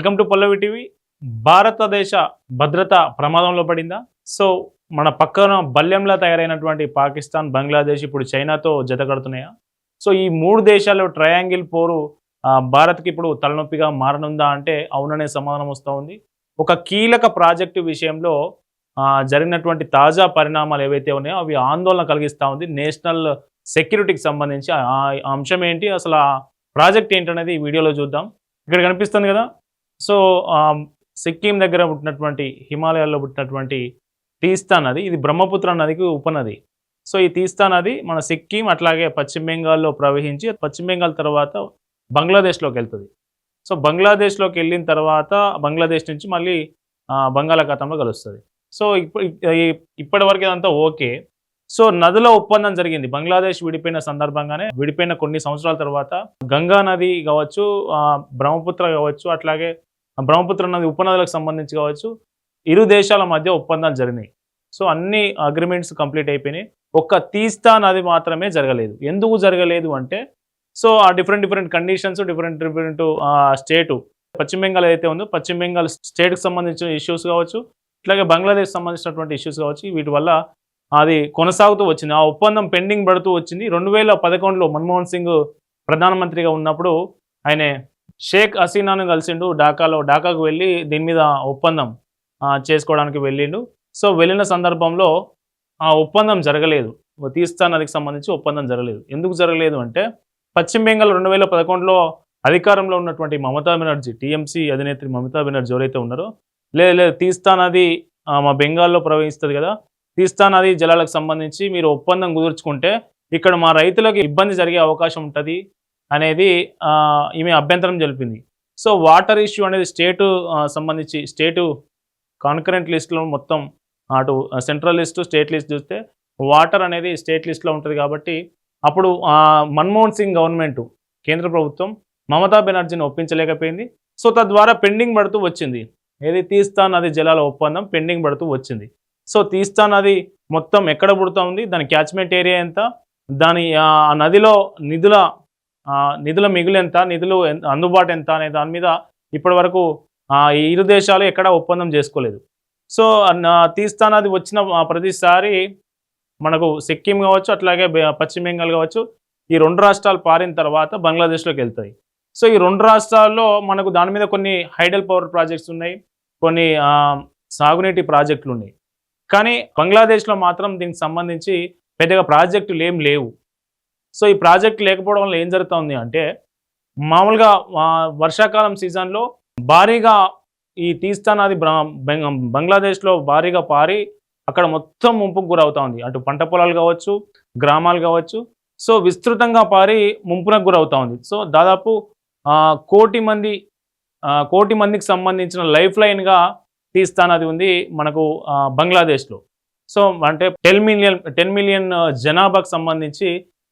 Welcome to Pallavi TV. భారతదేశ భద్రత ప్రమాదంలో పడిందా? సో మన పక్కన బల్యంలా తయారైనటువంటి పాకిస్తాన్, బంగ్లాదేశ్ ఇప్పుడు చైనాతో జతకడుతున్నాయా? సో ఈ 3 దేశాల్లో ట్రయాంగిల్ పోరు భారత్‌కి ఇప్పుడు తలనొప్పిగా మారనుందా అంటే అవుననే సమాధానం వస్తా ఉంది. ఒక కీలక ప్రాజెక్టు విషయంలో జరిగినటువంటి తాజా పరిణామాలు ఏవైతే ఉన్నాయో అవి ఆందోళన కలిగిస్తా ఉంది. నేషనల్ సెక్యూరిటీకి సంబంధించి ఆ అంశం ఏంటి? అసలు ఆ ప్రాజెక్ట్ ఏంటనేది ఈ వీడియోలో చూద్దాం. ఇక్కడ కనిపిస్తుంది కదా! సో సిక్కిం దగ్గర పుట్టినటువంటి హిమాలయాల్లో పుట్టినటువంటి తీస్తా నది, ఇది బ్రహ్మపుత్ర నదికి ఉపనది. సో ఈ తీస్తా నది మన సిక్కిం అట్లాగే పశ్చిమ బెంగాల్లో ప్రవహించి పశ్చిమ బెంగాల్ తర్వాత బంగ్లాదేశ్లోకి వెళ్తుంది. సో బంగ్లాదేశ్లోకి వెళ్ళిన తర్వాత బంగ్లాదేశ్ నుంచి మళ్ళీ బంగాళాఖాతంలో కలుస్తుంది. సో ఇప్పటి వరకు ఇదంతా ఓకే. సో నదుల ఒప్పందం జరిగింది. బంగ్లాదేశ్ విడిపోయిన సందర్భంగానే విడిపోయిన కొన్ని సంవత్సరాల తర్వాత గంగా నది కావచ్చు, బ్రహ్మపుత్ర కావచ్చు, అట్లాగే బ్రహ్మపుత్ర నది ఉపనదులకు సంబంధించి కావచ్చు, ఇరు దేశాల మధ్య ఒప్పందాలు జరిగినాయి. సో అన్ని అగ్రిమెంట్స్ కంప్లీట్ అయిపోయినాయి. ఒక్క తీస్తా నది మాత్రమే జరగలేదు. ఎందుకు జరగలేదు అంటే సో ఆ డిఫరెంట్ కండిషన్స్, డిఫరెంట్ స్టేటు పశ్చిమ బెంగాల్ ఏదైతే ఉందో పశ్చిమ బెంగాల్ స్టేట్కి సంబంధించిన ఇష్యూస్ కావచ్చు, ఇట్లాగే బంగ్లాదేశ్ సంబంధించినటువంటి ఇష్యూస్ కావచ్చు, వీటి వల్ల అది కొనసాగుతూ వచ్చింది. ఆ ఒప్పందం పెండింగ్ పడుతూ వచ్చింది. 2011లో మన్మోహన్ సింగ్ ప్రధానమంత్రిగా ఉన్నప్పుడు ఆయన షేక్ హసీనాను కలిసిండు ఢాకాకు వెళ్ళి దీని మీద ఒప్పందం చేసుకోవడానికి వెళ్ళిండు. సో వెళ్ళిన సందర్భంలో ఆ ఒప్పందం జరగలేదు. తీస్తా నదికి సంబంధించి ఒప్పందం జరగలేదు. ఎందుకు జరగలేదు అంటే పశ్చిమ బెంగాల్ 2011లో అధికారంలో ఉన్నటువంటి మమతా బెనర్జీ, టీఎంసీ అధినేత్రి మమతా బెనర్జీ ఎవరైతే ఉన్నారో లేదు తీస్తా నది మా బెంగాల్లో ప్రవహిస్తుంది కదా, తీస్తా నది జలాలకు సంబంధించి మీరు ఒప్పందం కుదుర్చుకుంటే ఇక్కడ మా రైతులకు ఇబ్బంది జరిగే అవకాశం ఉంటుంది అనేది ఈమె అభ్యంతరం జరిపింది. సో వాటర్ ఇష్యూ అనేది సంబంధించి స్టేటు కాన్కరెంట్ లిస్టులో మొత్తం అటు సెంట్రల్ లిస్టు, స్టేట్ లిస్ట్ చూస్తే వాటర్ అనేది స్టేట్ లిస్ట్లో ఉంటుంది. కాబట్టి అప్పుడు మన్మోహన్ సింగ్ గవర్నమెంట్, కేంద్ర ప్రభుత్వం మమతా బెనర్జీని ఒప్పించలేకపోయింది. సో తద్వారా పెండింగ్ పడుతూ వచ్చింది. ఏది తీస్తా నది జలాల ఒప్పందం పెండింగ్ పడుతూ వచ్చింది. సో తీస్తా నది మొత్తం ఎక్కడ పుడుతూ ఉంది, దాని క్యాచ్మెంట్ ఏరియా ఎంత, దాని నదిలో నిధుల మిగులు ఎంత, నిధులు అందుబాటు ఎంత అనే దాని మీద ఇప్పటి వరకు ఈ ఇరు దేశాలు ఎక్కడా ఒప్పందం చేసుకోలేదు. సో తీస్తా నది వచ్చిన ప్రతిసారి మనకు సిక్కిం కావచ్చు, అట్లాగే పశ్చిమ బెంగాల్ కావచ్చు, ఈ 2 రాష్ట్రాలు పారిన తర్వాత బంగ్లాదేశ్లోకి వెళ్తాయి. సో ఈ 2 రాష్ట్రాల్లో మనకు దాని మీద కొన్ని హైడల్ పవర్ ప్రాజెక్ట్స్ ఉన్నాయి, కొన్ని సాగునీటి ప్రాజెక్టులు ఉన్నాయి. కానీ బంగ్లాదేశ్లో మాత్రం దీనికి సంబంధించి పెద్దగా ప్రాజెక్టులు ఏం లేవు. సో ఈ ప్రాజెక్టు లేకపోవడం వల్ల ఏం జరుగుతుంది అంటే మామూలుగా వర్షాకాలం సీజన్లో భారీగా ఈ తీస్తా నది బంగ్లాదేశ్లో భారీగా పారి అక్కడ మొత్తం ముంపుకు గురవుతా ఉంది. అటు పంట పొలాలు కావచ్చు, గ్రామాలు కావచ్చు, సో విస్తృతంగా పారి ముంపునకు గురవుతా ఉంది. సో దాదాపు 1 కోటి మందికి సంబంధించిన లైఫ్ లైన్గా తీస్తా నది ఉంది మనకు బంగ్లాదేశ్లో. సో అంటే 10 మిలియన్ జనాభాకు సంబంధించి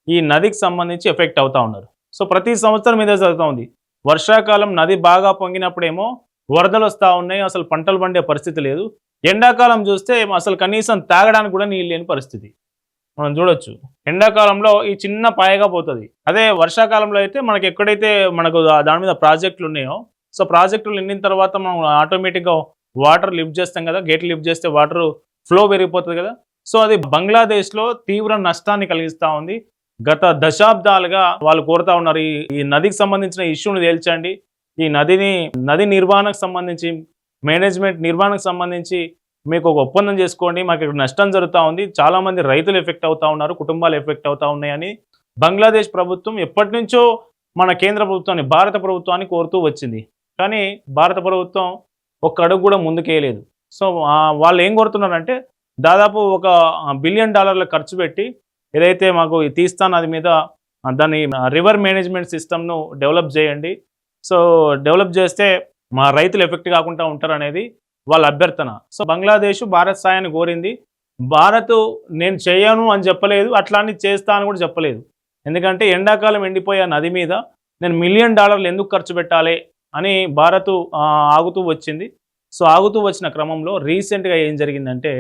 ఈ నదికి సంబంధించి ఎఫెక్ట్ అవుతూ ఉన్నారు. సో ప్రతి సంవత్సరం ఇదే జరుగుతూ ఉంది. వర్షాకాలం నది బాగా పొంగినప్పుడేమో వరదలు వస్తూ ఉన్నాయి, అసలు పంటలు పండే పరిస్థితి లేదు. ఎండాకాలం చూస్తే అసలు కనీసం తాగడానికి కూడా నీళ్ళు లేని పరిస్థితి మనం చూడొచ్చు. ఎండాకాలంలో ఈ చిన్న పాయగా పోతుంది. అదే వర్షాకాలంలో అయితే మనకి ఎక్కడైతే మనకు దాని మీద ప్రాజెక్టులు ఉన్నాయో, సో ప్రాజెక్టులు నిండిన తర్వాత మనం ఆటోమేటిక్గా వాటర్ లిఫ్ట్ చేస్తాం కదా, గేట్లు లిఫ్ట్ చేస్తే వాటర్ ఫ్లో పెరిగిపోతుంది కదా. సో అది బంగ్లాదేశ్లో తీవ్ర నష్టాన్ని కలిగిస్తూ ఉంది. గత దశాబ్దాలుగా వాళ్ళు కోరుతా ఉన్నారు ఈ నదికి సంబంధించిన ఇష్యూని తేల్చండి, ఈ నది నిర్వహణకు సంబంధించి, మేనేజ్మెంట్ నిర్వహణకు సంబంధించి మీకు ఒక ఒప్పందం చేసుకోండి, మాకు ఇక్కడ నష్టం జరుగుతూ ఉంది, చాలామంది రైతులు ఎఫెక్ట్ అవుతూ ఉన్నారు, కుటుంబాలు ఎఫెక్ట్ అవుతూ ఉన్నాయని బంగ్లాదేశ్ ప్రభుత్వం ఎప్పటి నుంచో మన కేంద్ర ప్రభుత్వాన్ని, భారత ప్రభుత్వాన్ని కోరుతూ వచ్చింది. కానీ భారత ప్రభుత్వం ఒక్క అడుగు కూడా ముందుకేయలేదు. సో వాళ్ళు ఏం కోరుతున్నారంటే దాదాపు $1 బిలియన్ ఖర్చు పెట్టి ఏదైతే మాకు ఈ తీస్తా నది మీద దాని రివర్ మేనేజ్మెంట్ సిస్టమ్ను డెవలప్ చేయండి, సో డెవలప్ చేస్తే మా రైతులు ఎఫెక్ట్ కాకుండా ఉంటారు అనేది వాళ్ళ అభ్యర్థన. సో బంగ్లాదేశ్ భారత్ సాయాన్ని కోరింది. భారత్ నేను చేయను అని చెప్పలేదు, అట్లా అని చేస్తా అని కూడా చెప్పలేదు. ఎందుకంటే ఎండాకాలం ఎండిపోయే నది మీద నేను $1 మిలియన్ ఎందుకు ఖర్చు పెట్టాలి అని భారత్ ఆగుతూ వచ్చింది. సో ఆగుతూ వచ్చిన క్రమంలో రీసెంట్గా ఏం జరిగిందంటే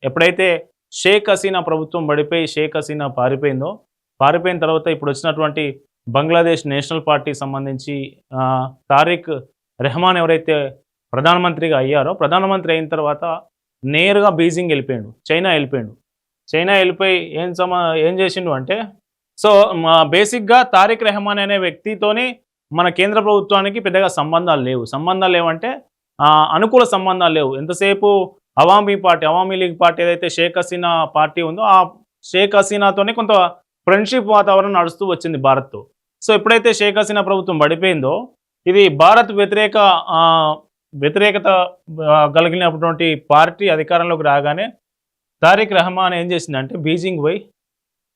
ఎప్పుడైతే షేక్ హసీనా ప్రభుత్వం పడిపోయి షేక్ హసీనా పారిపోయిన తర్వాత ఇప్పుడు వచ్చినటువంటి బంగ్లాదేశ్ నేషనల్ పార్టీకి సంబంధించి తారిక్ రెహమాన్ ఎవరైతే ప్రధానమంత్రిగా అయ్యారో, ప్రధానమంత్రి అయిన తర్వాత నేరుగా బీజింగ్ వెళ్ళిపోయాడు, చైనా వెళ్ళిపోయాడు. చైనా వెళ్ళిపోయి ఏం చేసిండు అంటే, సో బేసిక్గా తారిక్ రెహమాన్ అనే వ్యక్తితోని మన కేంద్ర ప్రభుత్వానికి పెద్దగా సంబంధాలు లేవు. సంబంధాలు లేవంటే అనుకూల సంబంధాలు లేవు. ఎంతసేపు అవామీ లీగ్ పార్టీ ఏదైతే షేక్ హసీనా పార్టీ ఉందో, ఆ షేక్ హసీనాతోనే కొంత ఫ్రెండ్షిప్ వాతావరణం నడుస్తూ వచ్చింది భారత్తో. సో ఎప్పుడైతే షేక్ హసీనా ప్రభుత్వం పడిపోయిందో, ఇది భారత్ వ్యతిరేకత కలిగినటువంటి పార్టీ అధికారంలోకి రాగానే తారిక్ రెహమాన్ ఏం చేసిందంటే బీజింగ్ పోయి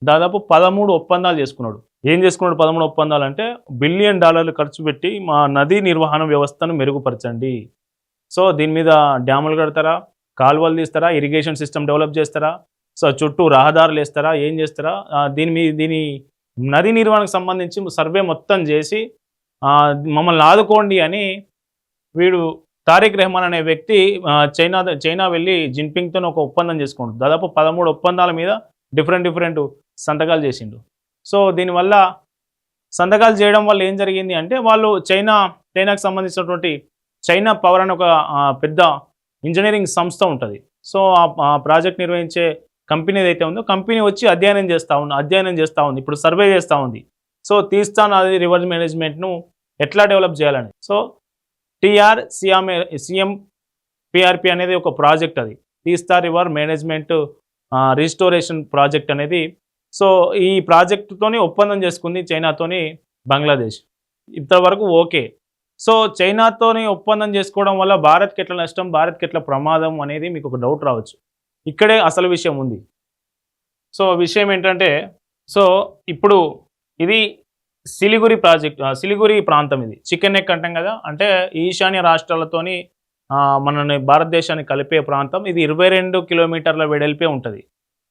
దాదాపు 13 ఒప్పందాలు చేసుకున్నాడు. ఏం చేసుకున్నాడు 13 ఒప్పందాలు అంటే, $1 బిలియన్ ఖర్చు పెట్టి మా నదీ నిర్వహణ వ్యవస్థను మెరుగుపరచండి. సో దీని మీద డ్యాములు కడతారా, కాలువలు తీస్తారా, ఇరిగేషన్ సిస్టమ్ డెవలప్ చేస్తారా, సో చుట్టూ రహదారులు వేస్తారా, ఏం చేస్తారా, దీని నదీ నిర్వహణకు సంబంధించి సర్వే మొత్తం చేసి మమ్మల్ని ఆదుకోండి అని వీడు తారిక్ రెహమాన్ అనే వ్యక్తి చైనా వెళ్ళి జిన్పింగ్తో ఒక ఒప్పందం చేసుకుంటు దాదాపు 13 ఒప్పందాల మీద డిఫరెంట్ సంతకాలు చేసిండు. సో దీనివల్ల సంతకాలు చేయడం వల్ల ఏం జరిగింది అంటే, వాళ్ళు చైనాకు సంబంధించినటువంటి చైనా పవర్ అని ఒక పెద్ద ఇంజనీరింగ్ సంస్థ ఉంటుంది. సో ఆ ప్రాజెక్ట్ నిర్వహించే కంపెనీ ఏదైతే ఉందో, కంపెనీ వచ్చి అధ్యయనం చేస్తూ ఉంది, ఇప్పుడు సర్వే చేస్తూ ఉంది. సో తీస్తా నది రివర్ మేనేజ్మెంట్ను ఎట్లా డెవలప్ చేయాలని. సో సిఎంపిఆర్పి అనేది ఒక ప్రాజెక్ట్, అది తీస్తా రివర్ మేనేజ్మెంట్ రిస్టోరేషన్ ప్రాజెక్ట్ అనేది. సో ఈ ప్రాజెక్టుతోని ఒప్పందం చేసుకుంది చైనాతోని బంగ్లాదేశ్. ఇంతవరకు ఓకే. సో చైనాతోని ఒప్పందం చేసుకోవడం వల్ల భారత్కి ఎట్లా నష్టం, భారత్కి ఎట్లా ప్రమాదం అనేది మీకు ఒక డౌట్ రావచ్చు. ఇక్కడే అసలు విషయం ఉంది. సో విషయం ఏంటంటే, సో ఇప్పుడు ఇది సిలిగురి ప్రాంతం, ఇది చికెన్ నెక్ అంటాం కదా, అంటే ఈశాన్య రాష్ట్రాలతోని మనని భారతదేశాన్ని కలిపే ప్రాంతం. ఇది 22 కిలోమీటర్ల వెడల్పే ఉంటుంది.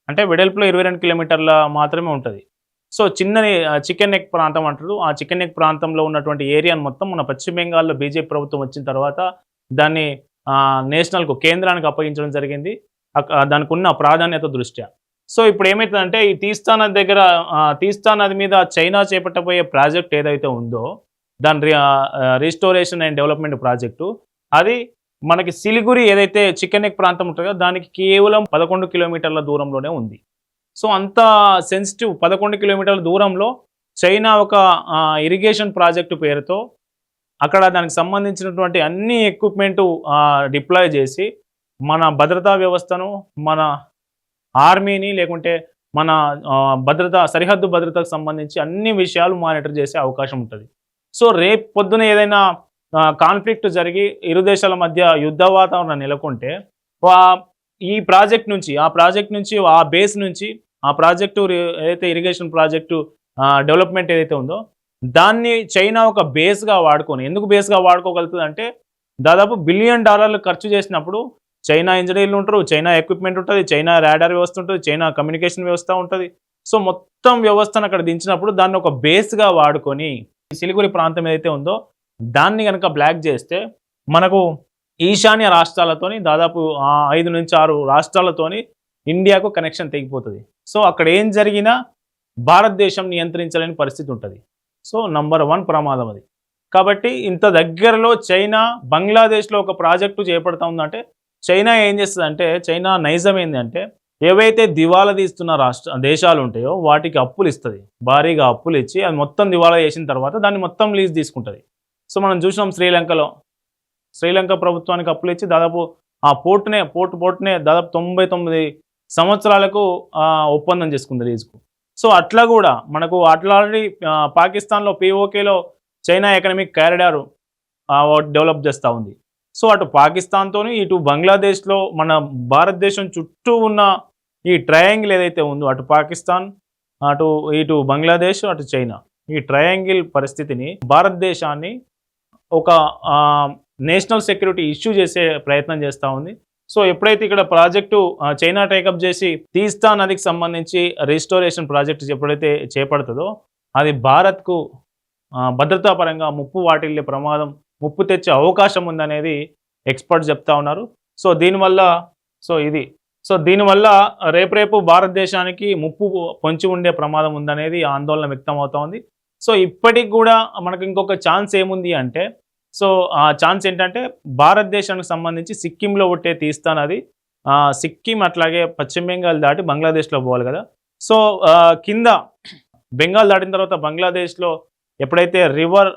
అంటే వెడల్పులో 22 కిలోమీటర్ల మాత్రమే ఉంటుంది. సో చిన్నది చికెన్ నెక్ ప్రాంతం అంటారు. ఆ చికెన్ నెక్ ప్రాంతంలో ఉన్నటువంటి ఏరియాను మొత్తం మన పశ్చిమ బెంగాల్లో బీజేపీ ప్రభుత్వం వచ్చిన తర్వాత దాన్ని నేషనల్కు కేంద్రానికి అప్పగించడం జరిగింది, దానికి ఉన్న ప్రాధాన్యత దృష్ట్యా. సో ఇప్పుడు ఏమవుతుందంటే, ఈ తీస్తా నది మీద చైనా చేపట్టబోయే ప్రాజెక్ట్ ఏదైతే ఉందో, దాని రిస్టోరేషన్ అండ్ డెవలప్మెంట్ ప్రాజెక్టు, అది మనకి సిలిగురి ఏదైతే చికెన్ నెక్ ప్రాంతం ఉంటుందో దానికి కేవలం 11 కిలోమీటర్ల దూరంలోనే ఉంది. సో అంత సెన్సిటివ్ 11 కిలోమీటర్ల దూరంలో చైనా ఒక ఇరిగేషన్ ప్రాజెక్టు పేరుతో అక్కడ దానికి సంబంధించినటువంటి అన్ని ఎక్విప్మెంటు డిప్లాయ్ చేసి మన భద్రతా వ్యవస్థను, మన ఆర్మీని, లేకుంటే మన సరిహద్దు భద్రతకు సంబంధించి అన్ని విషయాలు మానిటర్ చేసే అవకాశం ఉంటుంది. సో రేపు పొద్దున ఏదైనా కాన్ఫ్లిక్ట్ జరిగి ఇరు దేశాల మధ్య యుద్ధ వాతావరణం నెలకొంటే, ఈ ప్రాజెక్ట్ నుంచి ఆ బేస్ నుంచి ఆ ప్రాజెక్టు ఏదైతే ఇరిగేషన్ ప్రాజెక్టు డెవలప్మెంట్ ఏదైతే ఉందో దాన్ని చైనా ఒక బేస్గా వాడుకొని, ఎందుకు బేస్గా వాడుకోగలుగుతుంది అంటే, దాదాపు $1 బిలియన్ ఖర్చు చేసినప్పుడు చైనా ఇంజనీర్లు ఉంటారు, చైనా ఎక్విప్మెంట్ ఉంటుంది, చైనా రాడార్ వ్యవస్థ ఉంటుంది, చైనా కమ్యూనికేషన్ వ్యవస్థ ఉంటుంది. సో మొత్తం వ్యవస్థను అక్కడ దించినప్పుడు దాన్ని ఒక బేస్గా వాడుకొని సిలిగురి ప్రాంతం ఏదైతే ఉందో దాన్ని కనుక బ్లాక్ చేస్తే మనకు ఈశాన్య రాష్ట్రాలతోని దాదాపు 5 నుంచి 6 రాష్ట్రాలతోని ఇండియాకు కనెక్షన్ తెగిపోతుంది. సో అక్కడ ఏం జరిగినా భారతదేశం నియంత్రించలేని పరిస్థితి ఉంటుంది. సో నంబర్ 1 ప్రమాదం అది. కాబట్టి ఇంత దగ్గరలో చైనా బంగ్లాదేశ్లో ఒక ప్రాజెక్టు చేపడతా ఉందంటే, చైనా ఏం చేస్తుందంటే, చైనా నైజం ఏంటంటే, ఏవైతే దివాలా తీస్తున్న దేశాలు ఉంటాయో వాటికి అప్పులు ఇస్తుంది, భారీగా అప్పులు ఇచ్చి అది మొత్తం దివాలా చేసిన తర్వాత దాన్ని మొత్తం లీజ్ తీసుకుంటుంది. సో మనం చూసినాం శ్రీలంక ప్రభుత్వానికి అప్పులు ఇచ్చి దాదాపు ఆ పోర్టునే దాదాపు 99 సంవత్సరాలకు ఒప్పందం చేసుకుంది లీజుకు. సో అట్లా కూడా మనకు ఆల్రెడీ పాకిస్తాన్లో POKలో చైనా ఎకనామిక్ కారిడార్ డెవలప్ చేస్తూ ఉంది. సో అటు పాకిస్తాన్తోని ఇటు బంగ్లాదేశ్లో మన భారతదేశం చుట్టూ ఉన్న ఈ ట్రయాంగిల్ ఏదైతే ఉందో, అటు పాకిస్తాన్, ఇటు బంగ్లాదేశ్, అటు చైనా, ఈ ట్రయాంగిల్ పరిస్థితిని భారతదేశాన్ని ఒక నేషనల్ సెక్యూరిటీ ఇష్యూ చేసే ప్రయత్నం చేస్తూ ఉంది. సో ఎప్పుడైతే ఇక్కడ ప్రాజెక్టు చైనా టేకప్ చేసి తీస్తా నదికి సంబంధించి రిస్టోరేషన్ ప్రాజెక్టు ఎప్పుడైతే చేపడుతుందో అది భారత్కు భద్రతా పరంగా వాటిల్లే ప్రమాదం, ముప్పు తెచ్చే అవకాశం ఉందనేది ఎక్స్పర్ట్స్ చెప్తా ఉన్నారు. సో దీనివల్ల రేపు భారతదేశానికి ముప్పు పొంచి ఉండే ప్రమాదం ఉందనేది ఆందోళన వ్యక్తం అవుతా ఉంది. సో ఇప్పటికి కూడా మనకు ఇంకొక ఛాన్స్ ఏముంది అంటే, సో ఆ ఛాన్స్ ఏంటంటే భారతదేశానికి సంబంధించి సిక్కింలో పుట్టే తీస్తా నది సిక్కిం అట్లాగే పశ్చిమ బెంగాల్ దాటి బంగ్లాదేశ్లో పోవాలి కదా. సో కింద బెంగాల్ దాటిన తర్వాత బంగ్లాదేశ్లో ఎప్పుడైతే రివర్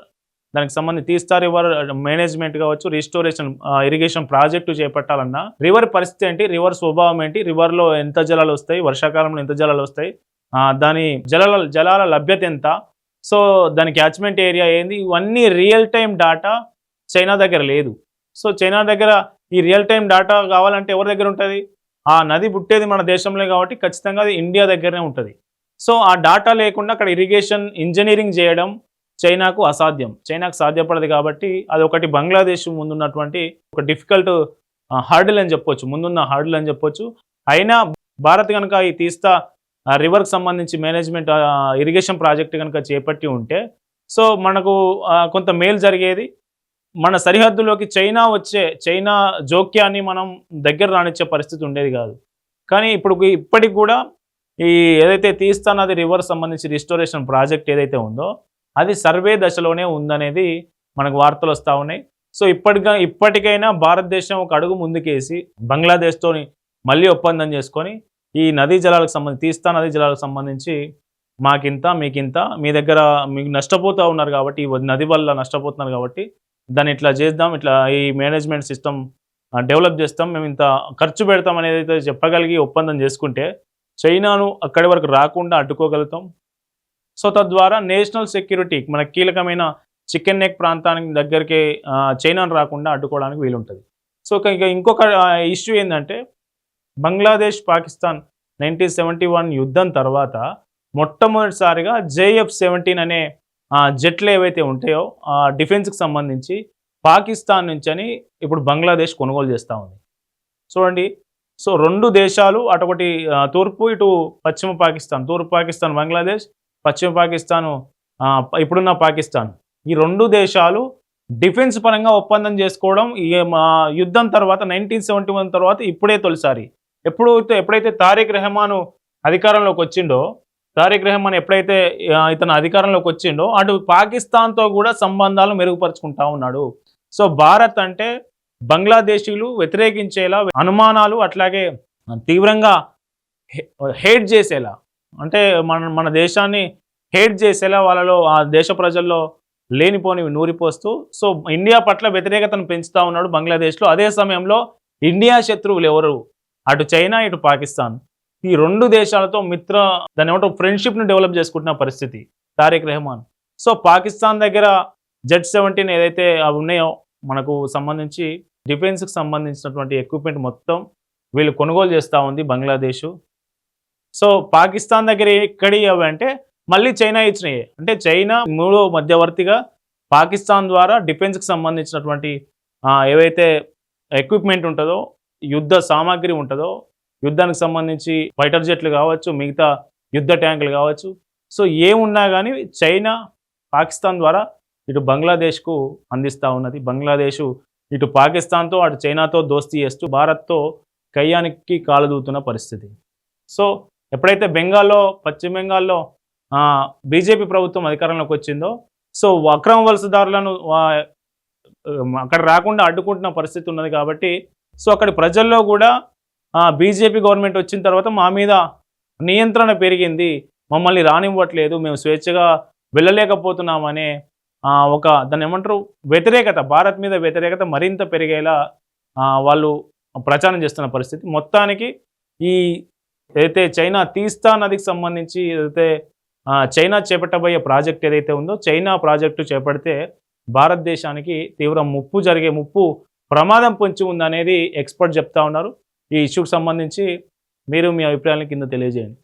దానికి సంబంధించి తీస్తా రివర్ మేనేజ్మెంట్ కావచ్చు, రిస్టోరేషన్ ఇరిగేషన్ ప్రాజెక్టు చేపట్టాలన్నా రివర్ పరిస్థితి ఏంటి, రివర్ స్వభావం ఏంటి, రివర్లో ఎంత జలాలు వస్తాయి, వర్షాకాలంలో ఎంత జలాలు వస్తాయి, దాని జలాల లభ్యత ఎంత, సో దాని క్యాచ్మెంట్ ఏరియా ఏంది, ఇవన్నీ రియల్ టైం డాటా చైనా దగ్గర లేదు. సో చైనా దగ్గర ఈ రియల్ టైం డాటా కావాలంటే ఎవరి దగ్గర ఉంటుంది? ఆ నది పుట్టేది మన దేశంలో కాబట్టి ఖచ్చితంగా అది ఇండియా దగ్గరనే ఉంటుంది. సో ఆ డాటా లేకుండా అక్కడ ఇరిగేషన్ ఇంజనీరింగ్ చేయడం చైనాకు అసాధ్యం, చైనాకు సాధ్యపడదు. కాబట్టి అది ఒకటి బంగ్లాదేశ్ ముందున్నటువంటి ఒక డిఫికల్ట్ హార్డిల్ అని చెప్పొచ్చు, ముందున్న హార్డిల్ అని చెప్పొచ్చు. అయినా భారత్ కనుక ఈ తీస్తా రివర్కి సంబంధించి మేనేజ్మెంట్ ఇరిగేషన్ ప్రాజెక్ట్ కనుక చేపట్టి ఉంటే సో మనకు కొంత మేలు జరిగేది. మన సరిహద్దులోకి చైనా జోక్యాన్ని మనం దగ్గర రానిచ్చే పరిస్థితి ఉండేది కాదు. కానీ ఇప్పటికి కూడా ఈ ఏదైతే తీస్తా నది రివర్ సంబంధించి రిస్టోరేషన్ ప్రాజెక్ట్ ఏదైతే ఉందో అది సర్వే దశలోనే ఉందనేది మనకు వార్తలు వస్తూ ఉన్నాయి. సో ఇప్పటికైనా భారతదేశం ఒక అడుగు ముందుకేసి బంగ్లాదేశ్తోని మళ్ళీ ఒప్పందం చేసుకొని ఈ నదీ జలాలకు సంబంధించి తీస్తా నదీ జలాలకు సంబంధించి మాకింత మీకింత, మీ దగ్గర మీకు నష్టపోతూ ఉన్నారు కాబట్టి ఈ నది వల్ల నష్టపోతున్నారు కాబట్టి దాన్ని ఇట్లా చేద్దాం, ఇట్లా ఈ మేనేజ్మెంట్ సిస్టమ్ డెవలప్ చేస్తాం, మేము ఇంత ఖర్చు పెడతాం అనేది అయితే చెప్పగలిగి ఒప్పందం చేసుకుంటే చైనాను అక్కడి వరకు రాకుండా అడ్డుకోగలుగుతాం. సో తద్వారా నేషనల్ సెక్యూరిటీ మన కీలకమైన చికెన్ నెక్ ప్రాంతానికి దగ్గరికి చైనాను రాకుండా అడ్డుకోవడానికి వీలుంటుంది. సో ఇంకొక ఇష్యూ ఏంటంటే బంగ్లాదేశ్ పాకిస్తాన్ 1971 యుద్ధం తర్వాత మొట్టమొదటిసారిగా JF-17 అనే జెట్లు ఏవైతే ఉంటాయో డిఫెన్స్కి సంబంధించి పాకిస్తాన్ నుంచి అని ఇప్పుడు బంగ్లాదేశ్ కొనుగోలు చేస్తూ ఉంది. చూడండి, సో రెండు దేశాలు అటొకటి తూర్పు, ఇటు పశ్చిమ పాకిస్తాన్, తూర్పు పాకిస్తాన్ బంగ్లాదేశ్, పశ్చిమ పాకిస్తాను ఇప్పుడున్న పాకిస్తాన్, ఈ రెండు దేశాలు డిఫెన్స్ పరంగా ఒప్పందం చేసుకోవడం ఈ యుద్ధం తర్వాత 1971 తర్వాత ఇప్పుడే తొలిసారి. ఎప్పుడైతే తారిక్ రెహమాన్ అధికారంలోకి వచ్చిండో, తారిక్ రెహమాన్ ఎప్పుడైతే ఇతను అధికారంలోకి వచ్చిండో అటు పాకిస్తాన్తో కూడా సంబంధాలు మెరుగుపరుచుకుంటా ఉన్నాడు. సో భారత్ అంటే బంగ్లాదేశీలు వ్యతిరేకించేలా, అనుమానాలు అట్లాగే తీవ్రంగా హేట్ చేసేలా, అంటే మన దేశాన్ని హేట్ చేసేలా వాళ్ళలో ఆ దేశ ప్రజల్లో లేనిపోనివి నూరిపోస్తూ సో ఇండియా పట్ల వ్యతిరేకతను పెంచుతూ ఉన్నాడు బంగ్లాదేశ్లో. అదే సమయంలో ఇండియా శత్రువులు ఎవరు? అటు చైనా, ఇటు పాకిస్తాన్. ఈ రెండు దేశాలతో దాన్ని ఏమంటారు ఫ్రెండ్షిప్ని డెవలప్ చేసుకుంటున్న పరిస్థితి తారిక్ రెహమాన్. సో పాకిస్తాన్ దగ్గర Z-17 ఏదైతే అవి ఉన్నాయో మనకు సంబంధించి డిఫెన్స్కి సంబంధించినటువంటి ఎక్విప్మెంట్ మొత్తం వీళ్ళు కొనుగోలు చేస్తూ ఉంది బంగ్లాదేశ్. సో పాకిస్తాన్ దగ్గర ఎక్కడి అవి అంటే మళ్ళీ చైనా ఇచ్చినాయి. అంటే చైనా మూడో మధ్యవర్తిగా పాకిస్తాన్ ద్వారా డిఫెన్స్కి సంబంధించినటువంటి ఏవైతే ఎక్విప్మెంట్ ఉంటుందో, యుద్ధ సామాగ్రి ఉంటుందో, యుద్ధానికి సంబంధించి ఫైటర్ జెట్లు కావచ్చు, మిగతా యుద్ధ ట్యాంకులు కావచ్చు, సో ఏమున్నా కానీ చైనా పాకిస్తాన్ ద్వారా ఇటు బంగ్లాదేశ్కు అందిస్తూ ఉన్నది. బంగ్లాదేశ్ ఇటు పాకిస్తాన్తో అటు చైనాతో దోస్తీ చేస్తూ భారత్తో కయ్యానికి కాలు దూతున్న పరిస్థితి. సో ఎప్పుడైతే పశ్చిమ బెంగాల్లో బీజేపీ ప్రభుత్వం అధికారంలోకి వచ్చిందో సో అక్రమ వలసదారులను అక్కడ రాకుండా అడ్డుకుంటున్న పరిస్థితి ఉన్నది. కాబట్టి సో అక్కడి ప్రజల్లో కూడా బీజేపీ గవర్నమెంట్ వచ్చిన తర్వాత మా మీద నియంత్రణ పెరిగింది, మమ్మల్ని రానివ్వట్లేదు, మేము స్వేచ్ఛగా వెళ్ళలేకపోతున్నామనే దాన్ని ఏమంటారు వ్యతిరేకత, భారత్ మీద వ్యతిరేకత మరింత పెరిగేలా వాళ్ళు ప్రచారం చేస్తున్న పరిస్థితి. మొత్తానికి ఈ ఏదైతే చైనా తీస్తా నదికి సంబంధించి ఏదైతే చైనా చేపట్టబోయే ప్రాజెక్ట్ ఏదైతే ఉందో, చైనా ప్రాజెక్టు చేపడితే భారతదేశానికి తీవ్ర ముప్పు ప్రమాదం పొంచి ఉందనేది ఎక్స్పర్ట్ చెప్తా ఉన్నారు. ఈ ఇష్యూకి సంబంధించి మీరు మీ అభిప్రాయాలను కింద తెలియజేయండి.